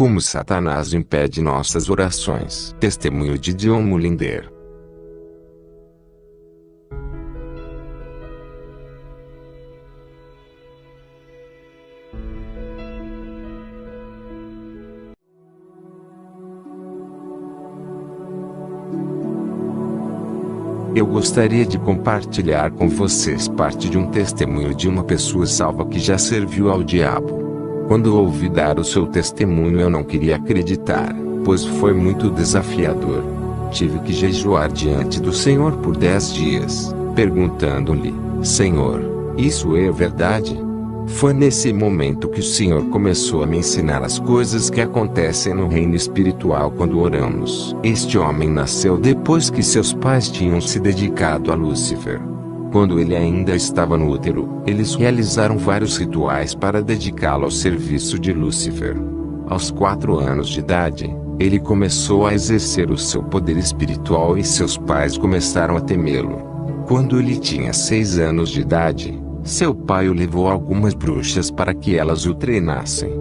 Como Satanás impede nossas orações. Testemunho de John Mulinder. Eu gostaria de compartilhar com vocês parte de um testemunho de uma pessoa salva que já serviu ao diabo. Quando ouvi dar o seu testemunho, eu não queria acreditar, pois foi muito desafiador. Tive que jejuar diante do Senhor por 10 dias, perguntando-lhe: Senhor, isso é verdade? Foi nesse momento que o Senhor começou a me ensinar as coisas que acontecem no reino espiritual quando oramos. Este homem nasceu depois que seus pais tinham se dedicado a Lúcifer. Quando ele ainda estava no útero, eles realizaram vários rituais para dedicá-lo ao serviço de Lúcifer. Aos 4 anos de idade, ele começou a exercer o seu poder espiritual e seus pais começaram a temê-lo. Quando ele tinha 6 anos de idade, seu pai o levou a algumas bruxas para que elas o treinassem.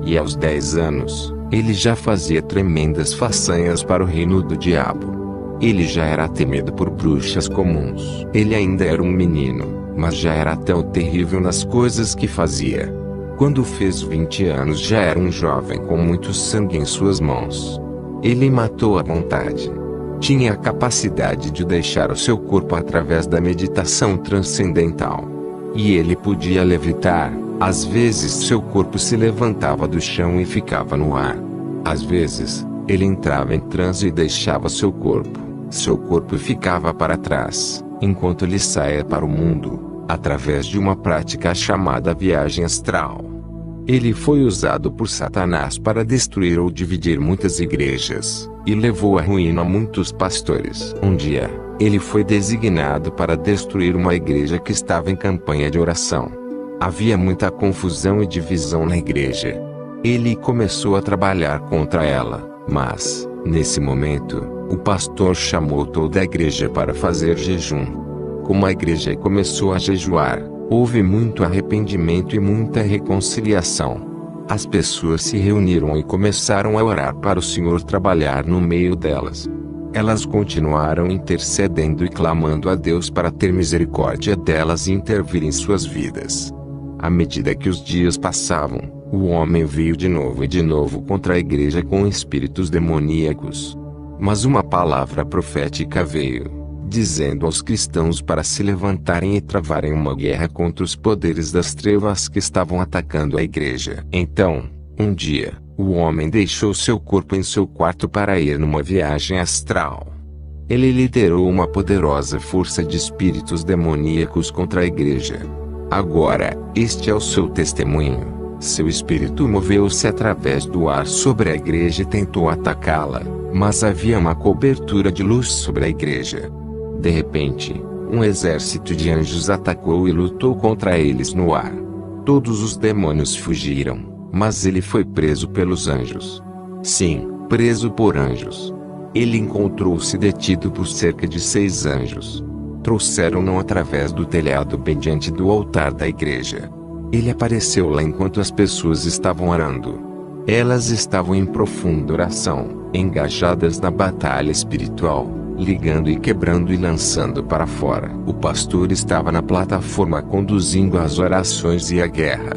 E aos 10 anos, ele já fazia tremendas façanhas para o reino do diabo. Ele já era temido por bruxas comuns. Ele ainda era um menino, mas já era tão terrível nas coisas que fazia. Quando fez 20 anos já era um jovem com muito sangue em suas mãos. Ele matou à vontade. Tinha a capacidade de deixar o seu corpo através da meditação transcendental. E ele podia levitar. Às vezes seu corpo se levantava do chão e ficava no ar. Às vezes, ele entrava em transe e deixava seu corpo. Seu corpo ficava para trás, enquanto ele saía para o mundo, através de uma prática chamada viagem astral. Ele foi usado por Satanás para destruir ou dividir muitas igrejas, e levou à ruína muitos pastores. Um dia, ele foi designado para destruir uma igreja que estava em campanha de oração. Havia muita confusão e divisão na igreja. Ele começou a trabalhar contra ela, mas, nesse momento, o pastor chamou toda a igreja para fazer jejum. Como a igreja começou a jejuar, houve muito arrependimento e muita reconciliação. As pessoas se reuniram e começaram a orar para o Senhor trabalhar no meio delas. Elas continuaram intercedendo e clamando a Deus para ter misericórdia delas e intervir em suas vidas. À medida que os dias passavam, o homem veio de novo contra a igreja com espíritos demoníacos. Mas uma palavra profética veio, dizendo aos cristãos para se levantarem e travarem uma guerra contra os poderes das trevas que estavam atacando a igreja. Então, um dia, o homem deixou seu corpo em seu quarto para ir numa viagem astral. Ele liderou uma poderosa força de espíritos demoníacos contra a igreja. Agora, este é o seu testemunho. Seu espírito moveu-se através do ar sobre a igreja e tentou atacá-la, mas havia uma cobertura de luz sobre a igreja. De repente, um exército de anjos atacou e lutou contra eles no ar. Todos os demônios fugiram, mas ele foi preso pelos anjos. Sim, preso por anjos. Ele encontrou-se detido por cerca de 6 anjos. Trouxeram-no através do telhado bem diante do altar da igreja. Ele apareceu lá enquanto as pessoas estavam orando. Elas estavam em profunda oração, engajadas na batalha espiritual, ligando e quebrando e lançando para fora. O pastor estava na plataforma conduzindo as orações e a guerra.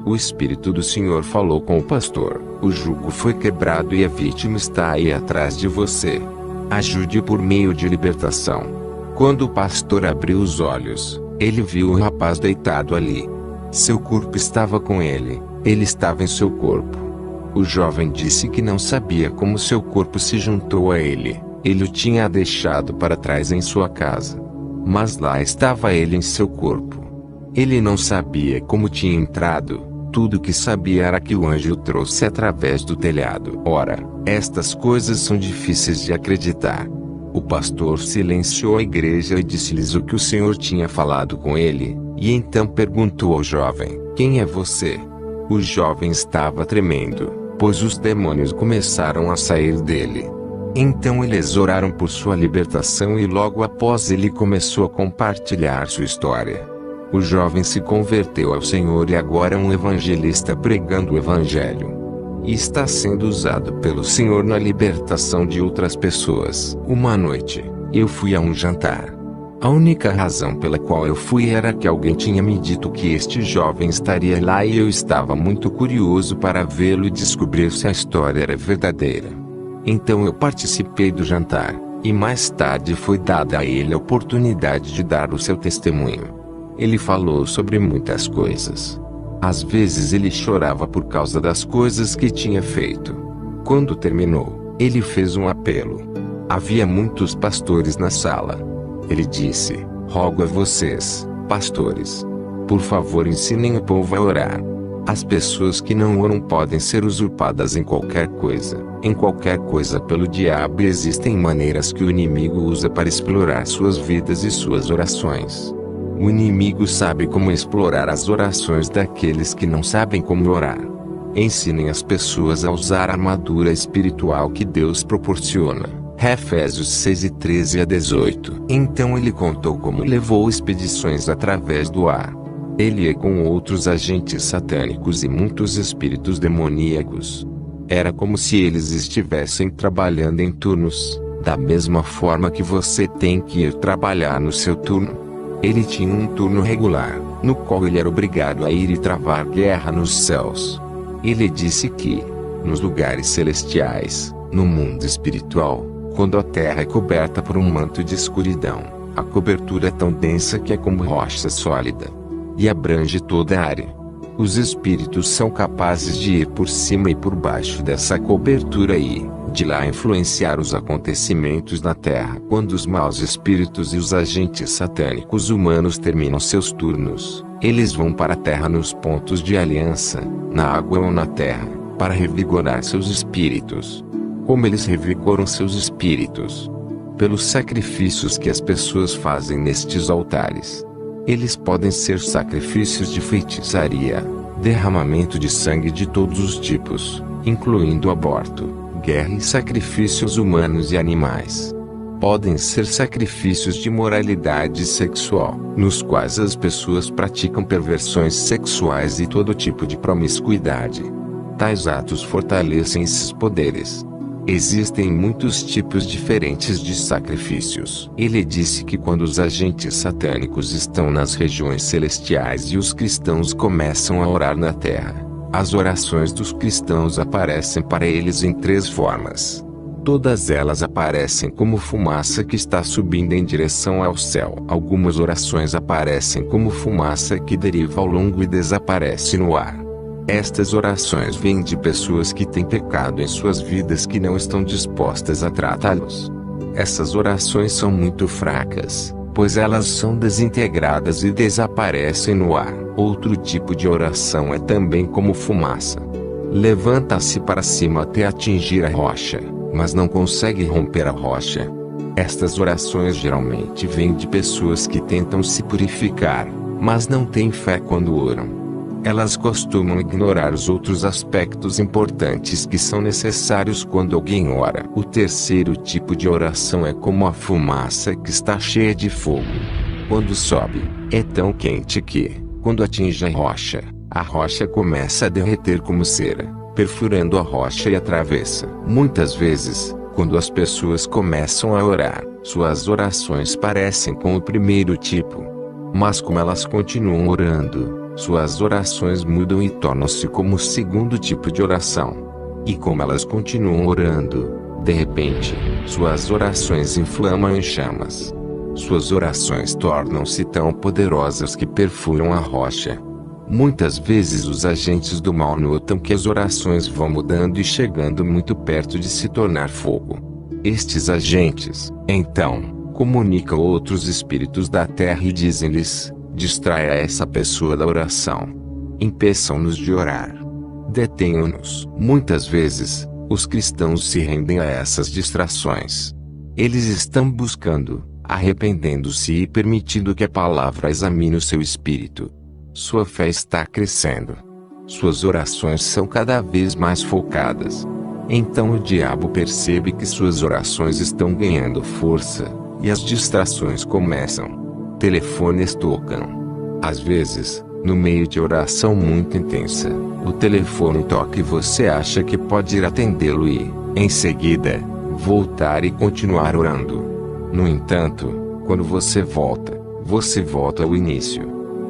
O Espírito do Senhor falou com o pastor: o jugo foi quebrado e a vítima está aí atrás de você. Ajude por meio de libertação. Quando o pastor abriu os olhos, ele viu o rapaz deitado ali. Seu corpo estava com ele, ele estava em seu corpo. O jovem disse que não sabia como seu corpo se juntou a ele. Ele o tinha deixado para trás em sua casa. Mas lá estava ele em seu corpo. Ele não sabia como tinha entrado, tudo que sabia era que o anjo o trouxe através do telhado. Ora, estas coisas são difíceis de acreditar. O pastor silenciou a igreja e disse-lhes o que o Senhor tinha falado com ele, e então perguntou ao jovem: quem é você? O jovem estava tremendo, pois os demônios começaram a sair dele. Então eles oraram por sua libertação e logo após ele começou a compartilhar sua história. O jovem se converteu ao Senhor e agora é um evangelista pregando o evangelho. e está sendo usado pelo Senhor na libertação de outras pessoas. Uma noite, eu fui a um jantar. A única razão pela qual eu fui era que alguém tinha me dito que este jovem estaria lá e eu estava muito curioso para vê-lo e descobrir se a história era verdadeira. Então eu participei do jantar, e mais tarde foi dada a ele a oportunidade de dar o seu testemunho. Ele falou sobre muitas coisas. Às vezes ele chorava por causa das coisas que tinha feito. Quando terminou, ele fez um apelo. Havia muitos pastores na sala. Ele disse: rogo a vocês, pastores, por favor ensinem o povo a orar. As pessoas que não oram podem ser usurpadas em qualquer coisa pelo diabo, e existem maneiras que o inimigo usa para explorar suas vidas e suas orações. O inimigo sabe como explorar as orações daqueles que não sabem como orar. Ensinem as pessoas a usar a armadura espiritual que Deus proporciona. Efésios 6:13-18. Então ele contou como levou expedições através do ar. Ele ia com outros agentes satânicos e muitos espíritos demoníacos. Era como se eles estivessem trabalhando em turnos, da mesma forma que você tem que ir trabalhar no seu turno. Ele tinha um turno regular, no qual ele era obrigado a ir e travar guerra nos céus. Ele disse que, nos lugares celestiais, no mundo espiritual, quando a terra é coberta por um manto de escuridão, a cobertura é tão densa que é como rocha sólida, e abrange toda a área. Os espíritos são capazes de ir por cima e por baixo dessa cobertura e, de lá, influenciar os acontecimentos na terra. Quando os maus espíritos e os agentes satânicos humanos terminam seus turnos, eles vão para a terra nos pontos de aliança, na água ou na terra, para revigorar seus espíritos. Como eles revigoram seus espíritos? Pelos sacrifícios que as pessoas fazem nestes altares. Eles podem ser sacrifícios de feitiçaria, derramamento de sangue de todos os tipos, incluindo aborto, guerra e sacrifícios humanos e animais. Podem ser sacrifícios de moralidade sexual, nos quais as pessoas praticam perversões sexuais e todo tipo de promiscuidade. Tais atos fortalecem esses poderes. Existem muitos tipos diferentes de sacrifícios. Ele disse que quando os agentes satânicos estão nas regiões celestiais e os cristãos começam a orar na terra, as orações dos cristãos aparecem para eles em 3 formas. Todas elas aparecem como fumaça que está subindo em direção ao céu. Algumas orações aparecem como fumaça que deriva ao longo e desaparece no ar. Estas orações vêm de pessoas que têm pecado em suas vidas que não estão dispostas a tratá-los. Essas orações são muito fracas, pois elas são desintegradas e desaparecem no ar. Outro tipo de oração é também como fumaça. Levanta-se para cima até atingir a rocha, mas não consegue romper a rocha. Estas orações geralmente vêm de pessoas que tentam se purificar, mas não têm fé quando oram. Elas costumam ignorar os outros aspectos importantes que são necessários quando alguém ora. O terceiro tipo de oração é como a fumaça que está cheia de fogo. Quando sobe, é tão quente que, quando atinge a rocha começa a derreter como cera, perfurando a rocha e atravessa. Muitas vezes, quando as pessoas começam a orar, suas orações parecem com o primeiro tipo. Mas como elas continuam orando, suas orações mudam e tornam-se como o segundo tipo de oração. E como elas continuam orando, de repente, suas orações inflamam em chamas. Suas orações tornam-se tão poderosas que perfuram a rocha. Muitas vezes os agentes do mal notam que as orações vão mudando e chegando muito perto de se tornar fogo. Estes agentes, então, comunicam outros espíritos da terra e dizem-lhes: distraia essa pessoa da oração. Impeçam-nos de orar. Detenham-nos. Muitas vezes, os cristãos se rendem a essas distrações. Eles estão buscando, arrependendo-se e permitindo que a palavra examine o seu espírito. Sua fé está crescendo. Suas orações são cada vez mais focadas. Então o diabo percebe que suas orações estão ganhando força, e as distrações começam. Telefones tocam. Às vezes, No meio de oração muito intensa, o telefone toca e você acha que pode ir atendê-lo e, em seguida, voltar e continuar orando. No entanto, quando você volta ao início.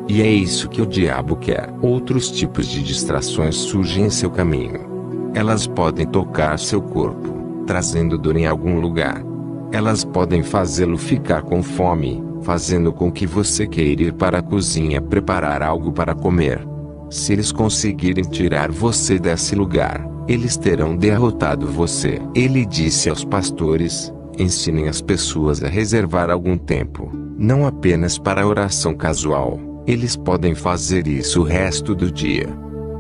E é isso que o diabo quer. Outros tipos de distrações surgem em seu caminho. Elas podem tocar seu corpo, trazendo dor em algum lugar. Elas podem fazê-lo ficar com fome, fazendo com que você queira ir para a cozinha preparar algo para comer. Se eles conseguirem tirar você desse lugar, eles terão derrotado você. Ele disse aos pastores: ensinem as pessoas a reservar algum tempo, não apenas para oração casual. Eles podem fazer isso o resto do dia.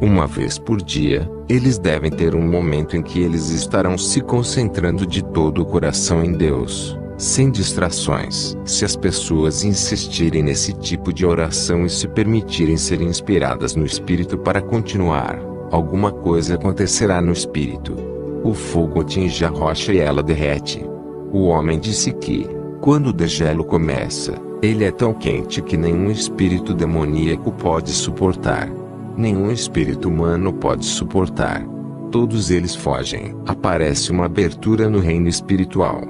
Uma vez por dia, eles devem ter um momento em que eles estarão se concentrando de todo o coração em Deus, sem distrações. Se as pessoas insistirem nesse tipo de oração e se permitirem ser inspiradas no Espírito para continuar, alguma coisa acontecerá no Espírito. O fogo atinge a rocha e ela derrete. O homem disse que, quando o degelo começa, ele é tão quente que nenhum espírito demoníaco pode suportar. Nenhum espírito humano pode suportar. Todos eles fogem. Aparece uma abertura no reino espiritual.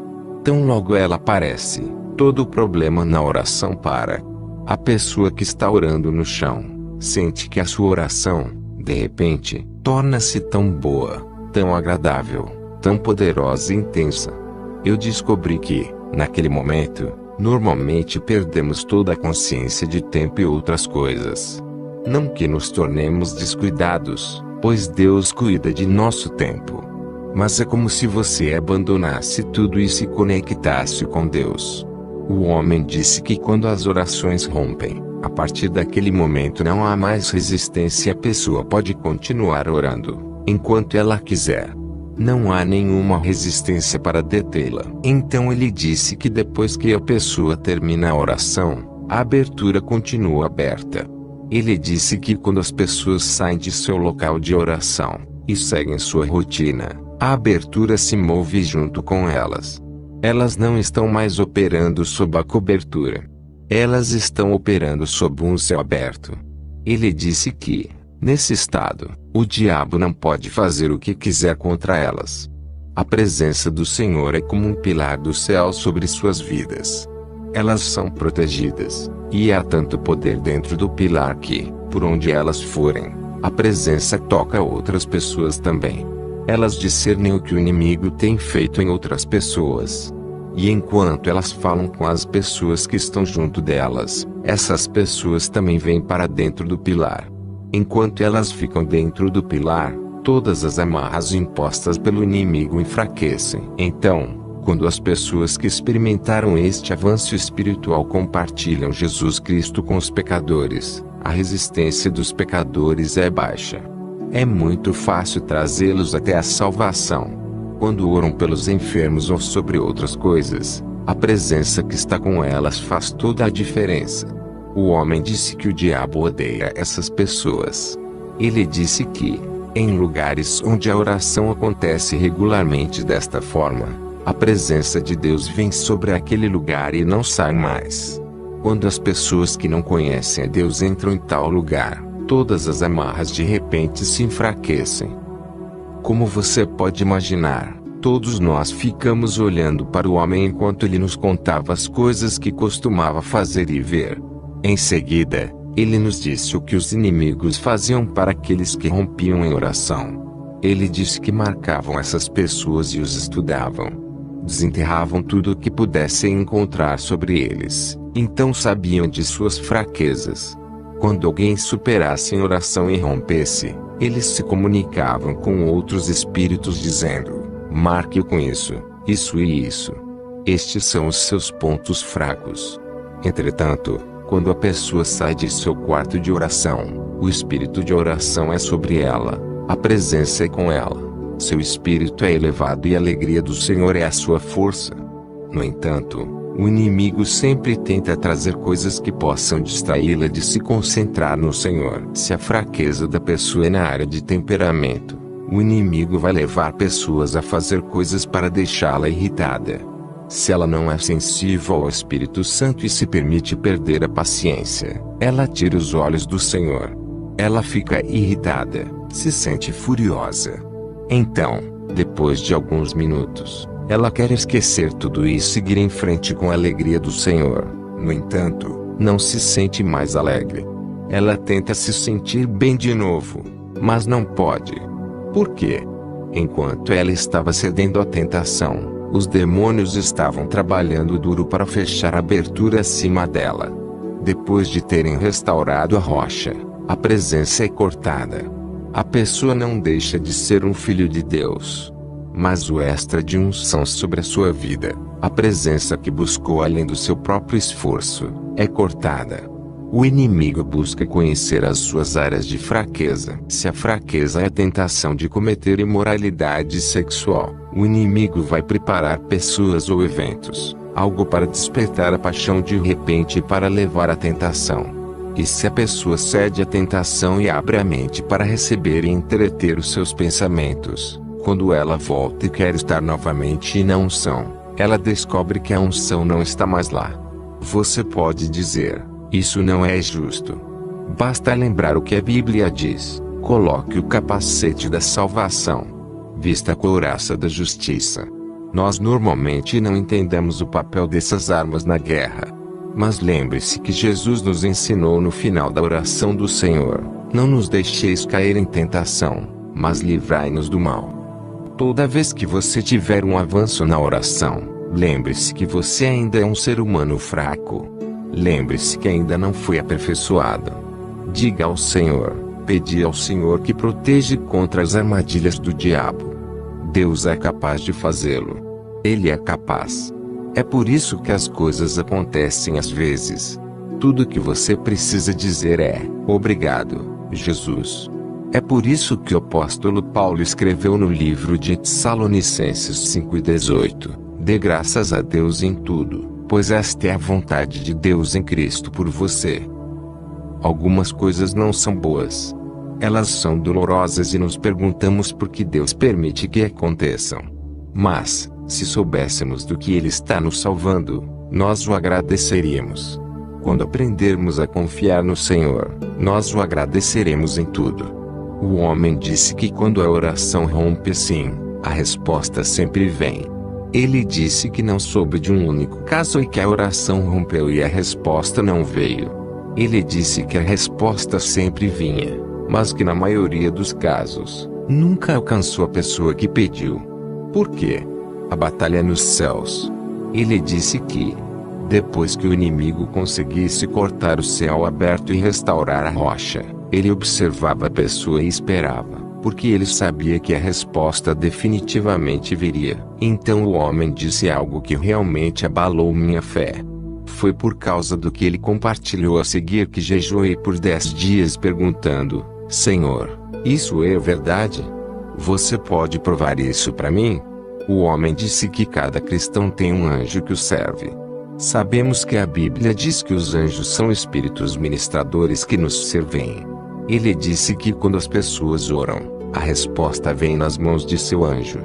Tão logo ela aparece, todo o problema na oração para. A pessoa que está orando no chão, sente que a sua oração, de repente, torna-se tão boa, tão agradável, tão poderosa e intensa. Eu descobri que, naquele momento, normalmente perdemos toda a consciência de tempo e outras coisas. Não que nos tornemos descuidados, pois Deus cuida de nosso tempo. Mas é como se você abandonasse tudo e se conectasse com Deus. O homem disse que quando as orações rompem, a partir daquele momento não há mais resistência e a pessoa pode continuar orando, enquanto ela quiser. Não há nenhuma resistência para detê-la. Então ele disse que depois que a pessoa termina a oração, a abertura continua aberta. Ele disse que quando as pessoas saem de seu local de oração, e seguem sua rotina, a abertura se move junto com elas. Elas não estão mais operando sob a cobertura. Elas estão operando sob um céu aberto. Ele disse que, nesse estado, o diabo não pode fazer o que quiser contra elas. A presença do Senhor é como um pilar do céu sobre suas vidas. Elas são protegidas, e há tanto poder dentro do pilar que, por onde elas forem, a presença toca outras pessoas também. Elas discernem o que o inimigo tem feito em outras pessoas. E enquanto elas falam com as pessoas que estão junto delas, essas pessoas também vêm para dentro do pilar. Enquanto elas ficam dentro do pilar, todas as amarras impostas pelo inimigo enfraquecem. Então, quando as pessoas que experimentaram este avanço espiritual compartilham Jesus Cristo com os pecadores, a resistência dos pecadores é baixa. É muito fácil trazê-los até a salvação. Quando oram pelos enfermos ou sobre outras coisas, a presença que está com elas faz toda a diferença. O homem disse que o diabo odeia essas pessoas. Ele disse que, em lugares onde a oração acontece regularmente desta forma, a presença de Deus vem sobre aquele lugar e não sai mais. Quando as pessoas que não conhecem a Deus entram em tal lugar, todas as amarras de repente se enfraquecem. Como você pode imaginar, todos nós ficamos olhando para o homem enquanto ele nos contava as coisas que costumava fazer e ver. Em seguida, ele nos disse o que os inimigos faziam para aqueles que rompiam em oração. Ele disse que marcavam essas pessoas e os estudavam. Desenterravam tudo o que pudessem encontrar sobre eles, então sabiam de suas fraquezas. Quando alguém superasse em oração e rompesse, eles se comunicavam com outros espíritos dizendo: marque-o com isso e isso. Estes são os seus pontos fracos. Entretanto, quando a pessoa sai de seu quarto de oração, o espírito de oração é sobre ela, a presença é com ela, seu espírito é elevado e a alegria do Senhor é a sua força. No entanto, o inimigo sempre tenta trazer coisas que possam distraí-la de se concentrar no Senhor. Se a fraqueza da pessoa é na área de temperamento, o inimigo vai levar pessoas a fazer coisas para deixá-la irritada. Se ela não é sensível ao Espírito Santo e se permite perder a paciência, Ela tira os olhos do Senhor. Ela fica irritada, se sente furiosa. Então, depois de alguns minutos, ela quer esquecer tudo e seguir em frente com a alegria do Senhor. No entanto, não se sente mais alegre. Ela tenta se sentir bem de novo, mas não pode. Por quê? Enquanto ela estava cedendo à tentação, os demônios estavam trabalhando duro para fechar a abertura acima dela. Depois de terem restaurado a rocha, a presença é cortada. A pessoa não deixa de ser um filho de Deus. Mas o extra de unção sobre a sua vida, a presença que buscou além do seu próprio esforço, é cortada. O inimigo busca conhecer as suas áreas de fraqueza. Se a fraqueza é a tentação de cometer imoralidade sexual, o inimigo vai preparar pessoas ou eventos, algo para despertar a paixão de repente para levar à tentação. E se a pessoa cede à tentação e abre a mente para receber e entreter os seus pensamentos, quando ela volta e quer estar novamente na unção, ela descobre que a unção não está mais lá. Você pode dizer: isso não é justo. Basta lembrar o que a Bíblia diz: coloque o capacete da salvação, vista a couraça da justiça. Nós normalmente não entendemos o papel dessas armas na guerra. Mas lembre-se que Jesus nos ensinou no final da oração do Senhor: não nos deixeis cair em tentação, mas livrai-nos do mal. Toda vez que você tiver um avanço na oração, lembre-se que você ainda é um ser humano fraco. Lembre-se que ainda não foi aperfeiçoado. Diga ao Senhor, pedi ao Senhor que proteja contra as armadilhas do diabo. Deus é capaz de fazê-lo. Ele é capaz. É por isso que as coisas acontecem às vezes. Tudo que você precisa dizer é: obrigado, Jesus. É por isso que o apóstolo Paulo escreveu no livro de Tessalonicenses 5:18: dê graças a Deus em tudo, pois esta é a vontade de Deus em Cristo por você. Algumas coisas não são boas. Elas são dolorosas e nos perguntamos por que Deus permite que aconteçam. Mas, se soubéssemos do que Ele está nos salvando, nós o agradeceríamos. Quando aprendermos a confiar no Senhor, nós o agradeceremos em tudo. O homem disse que quando a oração rompe assim, a resposta sempre vem. Ele disse que não soube de um único caso em que a oração rompeu e a resposta não veio. Ele disse que a resposta sempre vinha, mas que na maioria dos casos, nunca alcançou a pessoa que pediu. Por quê? A batalha é nos céus. Ele disse que, depois que o inimigo conseguisse cortar o céu aberto e restaurar a rocha, ele observava a pessoa e esperava, porque ele sabia que a resposta definitivamente viria. Então o homem disse algo que realmente abalou minha fé. Foi por causa do que ele compartilhou a seguir que jejuei por 10 dias perguntando: Senhor, isso é verdade? Você pode provar isso para mim? O homem disse que cada cristão tem um anjo que o serve. Sabemos que a Bíblia diz que os anjos são espíritos ministradores que nos servem. Ele disse que quando as pessoas oram, a resposta vem nas mãos de seu anjo.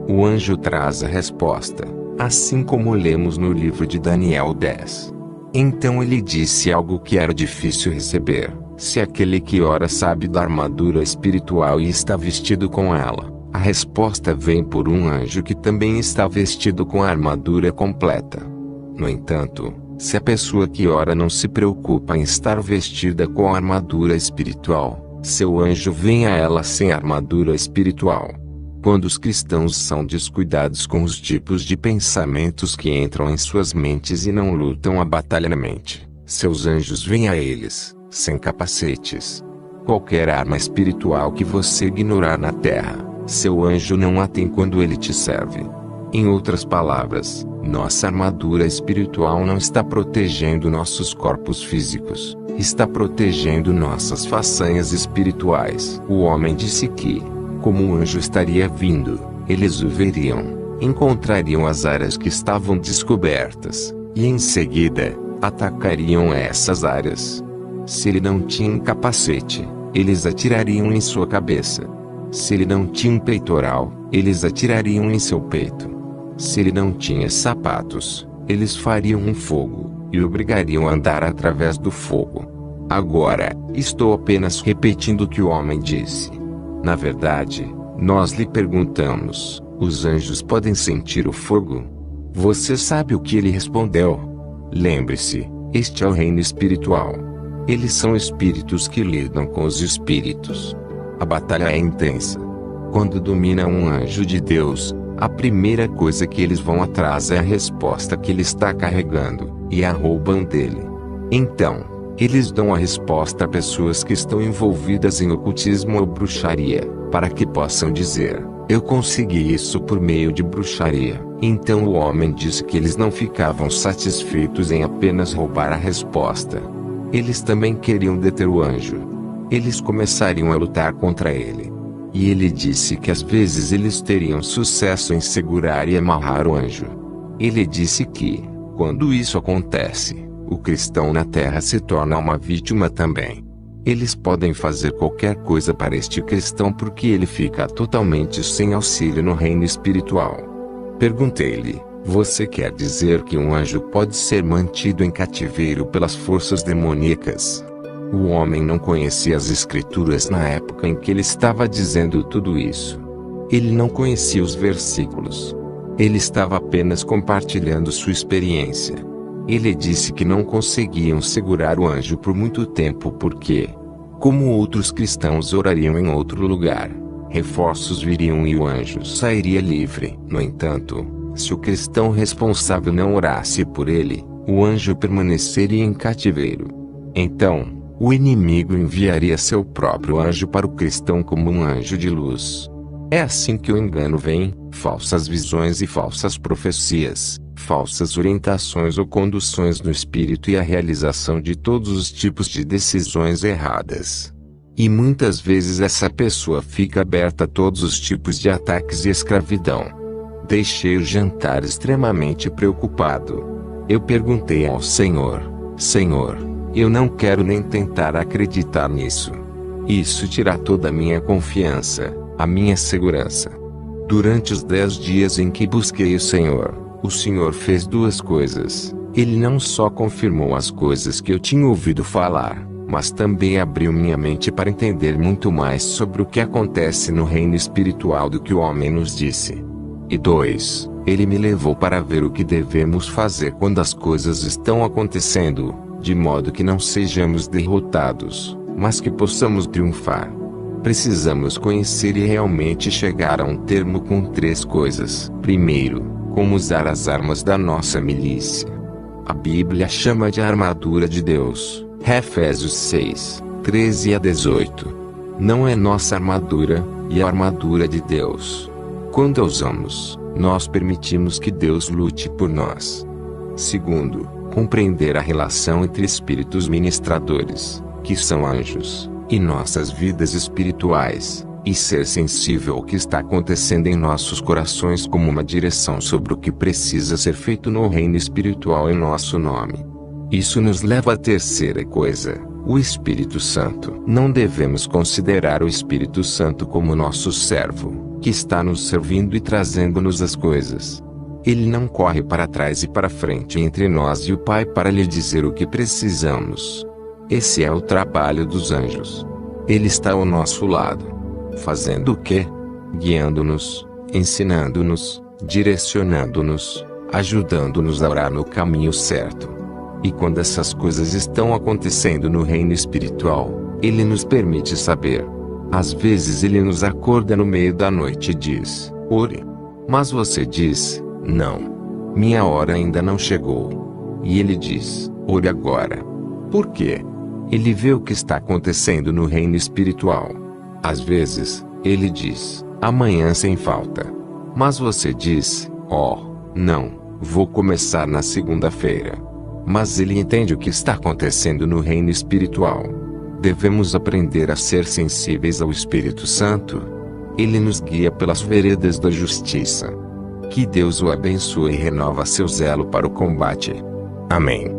O anjo traz a resposta, assim como lemos no livro de Daniel 10. Então ele disse algo que era difícil receber: se aquele que ora sabe da armadura espiritual e está vestido com ela, a resposta vem por um anjo que também está vestido com a armadura completa. No entanto, se a pessoa que ora não se preocupa em estar vestida com a armadura espiritual, seu anjo vem a ela sem armadura espiritual. Quando os cristãos são descuidados com os tipos de pensamentos que entram em suas mentes e não lutam a batalha na mente, seus anjos vêm a eles, sem capacetes. Qualquer arma espiritual que você ignorar na terra, seu anjo não a tem quando ele te serve. Em outras palavras, nossa armadura espiritual não está protegendo nossos corpos físicos, está protegendo nossas façanhas espirituais. O homem disse que, como um anjo estaria vindo, eles o veriam, encontrariam as áreas que estavam descobertas, e em seguida, atacariam essas áreas. Se ele não tinha um capacete, eles atirariam em sua cabeça. Se ele não tinha um peitoral, eles atirariam em seu peito. Se ele não tinha sapatos, eles fariam um fogo, e o obrigariam a andar através do fogo. Agora, estou apenas repetindo o que o homem disse. Na verdade, nós lhe perguntamos: os anjos podem sentir o fogo? Você sabe o que ele respondeu? Lembre-se, este é o reino espiritual. Eles são espíritos que lidam com os espíritos. A batalha é intensa. Quando domina um anjo de Deus, a primeira coisa que eles vão atrás é a resposta que ele está carregando, e a roubam dele. Então, eles dão a resposta a pessoas que estão envolvidas em ocultismo ou bruxaria, para que possam dizer: eu consegui isso por meio de bruxaria. Então o homem disse que eles não ficavam satisfeitos em apenas roubar a resposta. Eles também queriam deter o anjo. Eles começariam a lutar contra ele. E ele disse que às vezes eles teriam sucesso em segurar e amarrar o anjo. Ele disse que, quando isso acontece, o cristão na terra se torna uma vítima também. Eles podem fazer qualquer coisa para este cristão porque ele fica totalmente sem auxílio no reino espiritual. Perguntei-lhe: você quer dizer que um anjo pode ser mantido em cativeiro pelas forças demoníacas? O homem não conhecia as escrituras na época em que ele estava dizendo tudo isso. Ele não conhecia os versículos. Ele estava apenas compartilhando sua experiência. Ele disse que não conseguiam segurar o anjo por muito tempo porque, como outros cristãos orariam em outro lugar, reforços viriam e o anjo sairia livre. No entanto, se o cristão responsável não orasse por ele, o anjo permaneceria em cativeiro. Então, o inimigo enviaria seu próprio anjo para o cristão como um anjo de luz. É assim que o engano vem: falsas visões e falsas profecias, falsas orientações ou conduções no espírito e a realização de todos os tipos de decisões erradas. E muitas vezes essa pessoa fica aberta a todos os tipos de ataques e escravidão. Deixei o jantar extremamente preocupado. Eu perguntei ao Senhor: Senhor, eu não quero nem tentar acreditar nisso. Isso tira toda a minha confiança, a minha segurança. Durante os 10 dias em que busquei o Senhor fez duas coisas. Ele não só confirmou as coisas que eu tinha ouvido falar, mas também abriu minha mente para entender muito mais sobre o que acontece no reino espiritual do que o homem nos disse. E 2, ele me levou para ver o que devemos fazer quando as coisas estão acontecendo, de modo que não sejamos derrotados, mas que possamos triunfar. Precisamos conhecer e realmente chegar a um termo com 3 coisas. Primeiro, como usar as armas da nossa milícia. A Bíblia chama de armadura de Deus, Efésios 6, 13 a 18. Não é nossa armadura, e a armadura de Deus. Quando a usamos, nós permitimos que Deus lute por nós. Segundo, compreender a relação entre espíritos ministradores, que são anjos, e nossas vidas espirituais, e ser sensível ao que está acontecendo em nossos corações como uma direção sobre o que precisa ser feito no reino espiritual em nosso nome. Isso nos leva à terceira coisa, o Espírito Santo. Não devemos considerar o Espírito Santo como nosso servo, que está nos servindo e trazendo-nos as coisas. Ele não corre para trás e para frente entre nós e o Pai para lhe dizer o que precisamos. Esse é o trabalho dos anjos. Ele está ao nosso lado. Fazendo o quê? Guiando-nos, ensinando-nos, direcionando-nos, ajudando-nos a orar no caminho certo. E quando essas coisas estão acontecendo no reino espiritual, Ele nos permite saber. Às vezes Ele nos acorda no meio da noite e diz: ore. Mas você diz: não. Minha hora ainda não chegou. E Ele diz: ore agora. Por quê? Ele vê o que está acontecendo no reino espiritual. Às vezes, Ele diz: amanhã sem falta. Mas você diz: não, vou começar na segunda-feira. Mas Ele entende o que está acontecendo no reino espiritual. Devemos aprender a ser sensíveis ao Espírito Santo. Ele nos guia pelas veredas da justiça. Que Deus o abençoe e renova seu zelo para o combate. Amém.